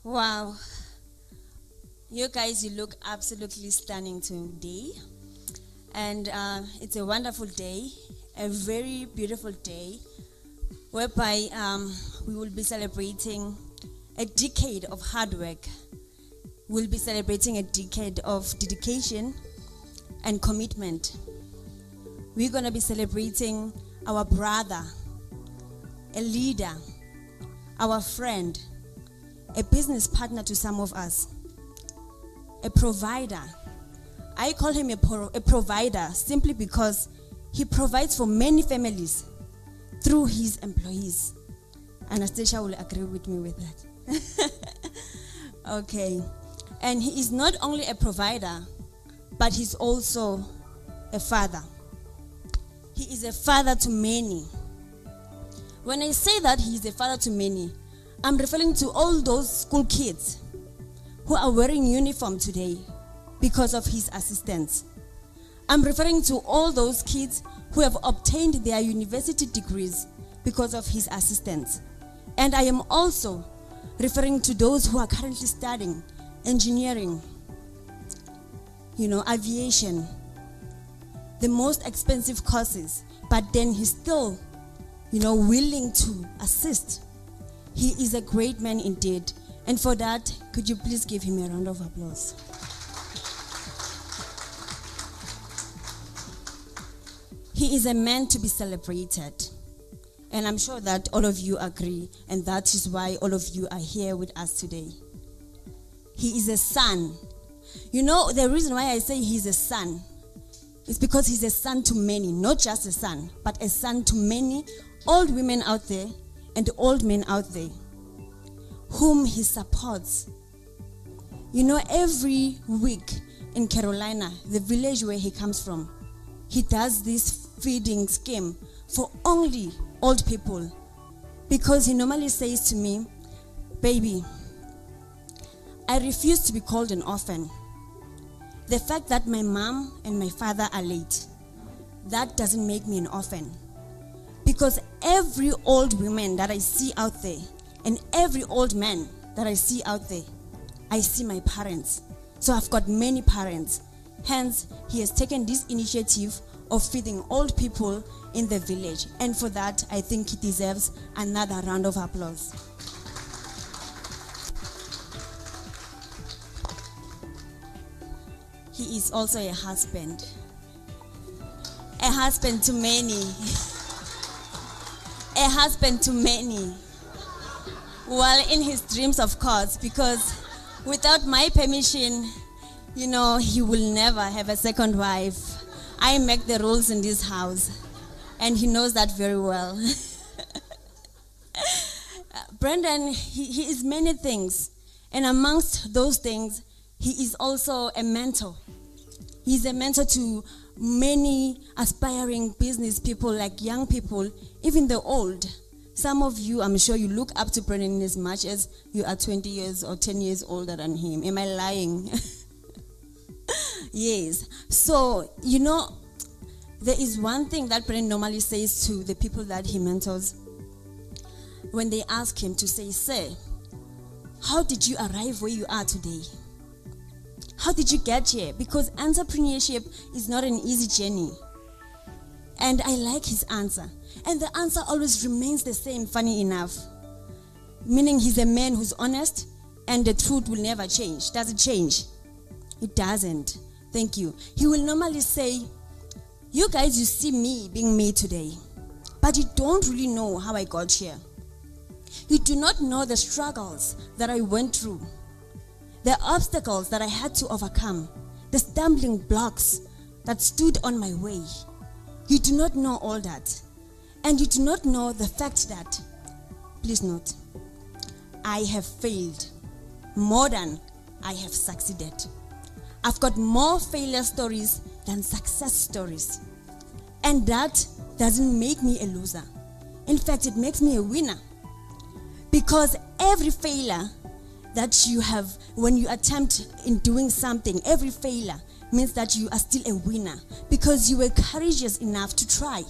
Wow. You guys, you look absolutely stunning today. And it's a wonderful day, a very beautiful day, whereby we will be celebrating a decade of hard work. We'll be celebrating a decade of dedication and commitment. We're going to be celebrating our brother, a leader, our friend, a business partner to some of us, a provider. I call him a provider simply because he provides for many families through his employees. Anastasia will agree with me with that. Okay. And he is not only a provider, but he's also a father. He is a father to many. When I say that he is a father to many, I'm referring to all those school kids who are wearing uniform today because of his assistance. I'm referring to all those kids who have obtained their university degrees because of his assistance. And I am also referring to those who are currently studying engineering, aviation, the most expensive courses, but then he's still, willing to assist. He is a great man indeed. And for that, could you please give him a round of applause? He is a man to be celebrated. And I'm sure that all of you agree, and that is why all of you are here with us today. He is a son. The reason why I say he's a son is because he's a son to many, not just a son, but a son to many old women out there and old men out there whom he supports. Every week in Carolina, the village where he comes from, he does this feeding scheme for only old people, because he normally says to me, baby, I refuse to be called an orphan. The fact that my mom and my father are late, that doesn't make me an orphan. Because every old woman that I see out there and every old man that I see out there, I see my parents. So I've got many parents. Hence, he has taken this initiative of feeding old people in the village. And for that, I think he deserves another round of applause. He is also a husband. A husband to many. A husband to many. Well, in his dreams, of course, because without my permission, he will never have a second wife. I make the rules in this house, and he knows that very well. Brendan, he is many things, and amongst those things, he is also a mentor. He's a mentor to many aspiring business people, like young people, even the old. Some of you, I'm sure you look up to Brendan as much as you are 20 years or 10 years older than him. Am I lying? Yes. So, there is one thing that Brendan normally says to the people that he mentors. When they ask him to say, sir, how did you arrive where you are today? How did you get here? Because entrepreneurship is not an easy journey. And I like his answer. And the answer always remains the same, funny enough. Meaning he's a man who's honest and the truth will never change. Does it change? It doesn't. Thank you. He will normally say, you guys, you see me being me today, but you don't really know how I got here. You do not know the struggles that I went through, the obstacles that I had to overcome, the stumbling blocks that stood on my way. You do not know all that. And you do not know the fact that, please note, I have failed more than I have succeeded. I've got more failure stories than success stories. And that doesn't make me a loser. In fact, it makes me a winner. Because every failure that you have when you attempt in doing something, every failure means that you are still a winner, because you were courageous enough to try.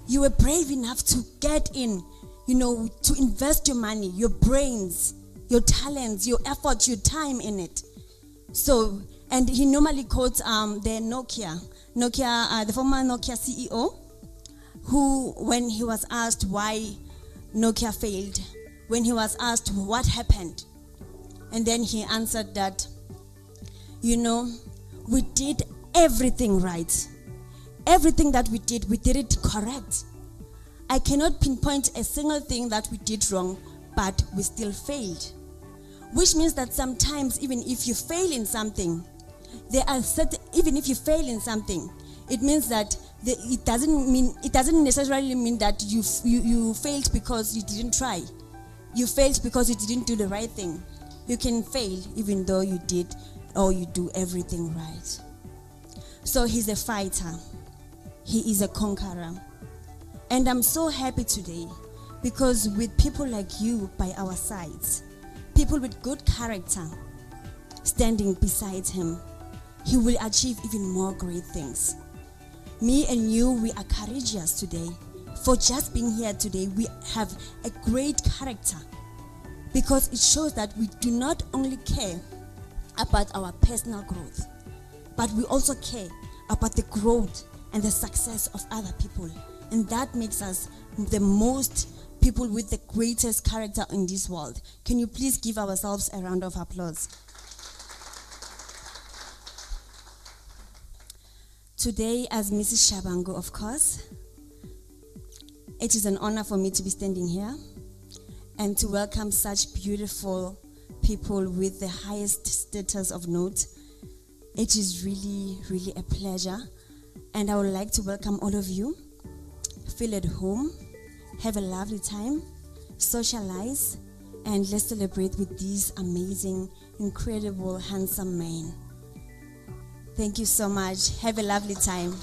You were brave enough to get in, to invest your money, your brains, your talents, your effort, your time in it. So, and he normally quotes the Nokia, the former Nokia CEO, who, when he was asked why Nokia failed, when he was asked what happened, and then he answered that, we did everything right. Everything that we did it correct. I cannot pinpoint a single thing that we did wrong, but we still failed. Which means that sometimes, even if you fail in something, even if you fail in something, it means that it doesn't necessarily mean that you failed because you didn't try. You failed because you didn't do the right thing. You can fail even though you did or you do everything right. So he's a fighter. He is a conqueror. And I'm so happy today because with people like you by our sides, people with good character standing beside him, he will achieve even more great things. Me and you, we are courageous today. For just being here today, we have a great character because it shows that we do not only care about our personal growth, but we also care about the growth and the success of other people. And that makes us the most people with the greatest character in this world. Can you please give ourselves a round of applause? Today, as Mrs. Tshabangu, of course, it is an honor for me to be standing here and to welcome such beautiful people with the highest status of note. It is really, really a pleasure. And I would like to welcome all of you. Feel at home, have a lovely time, socialize, and let's celebrate with these amazing, incredible, handsome men. Thank you so much. Have a lovely time.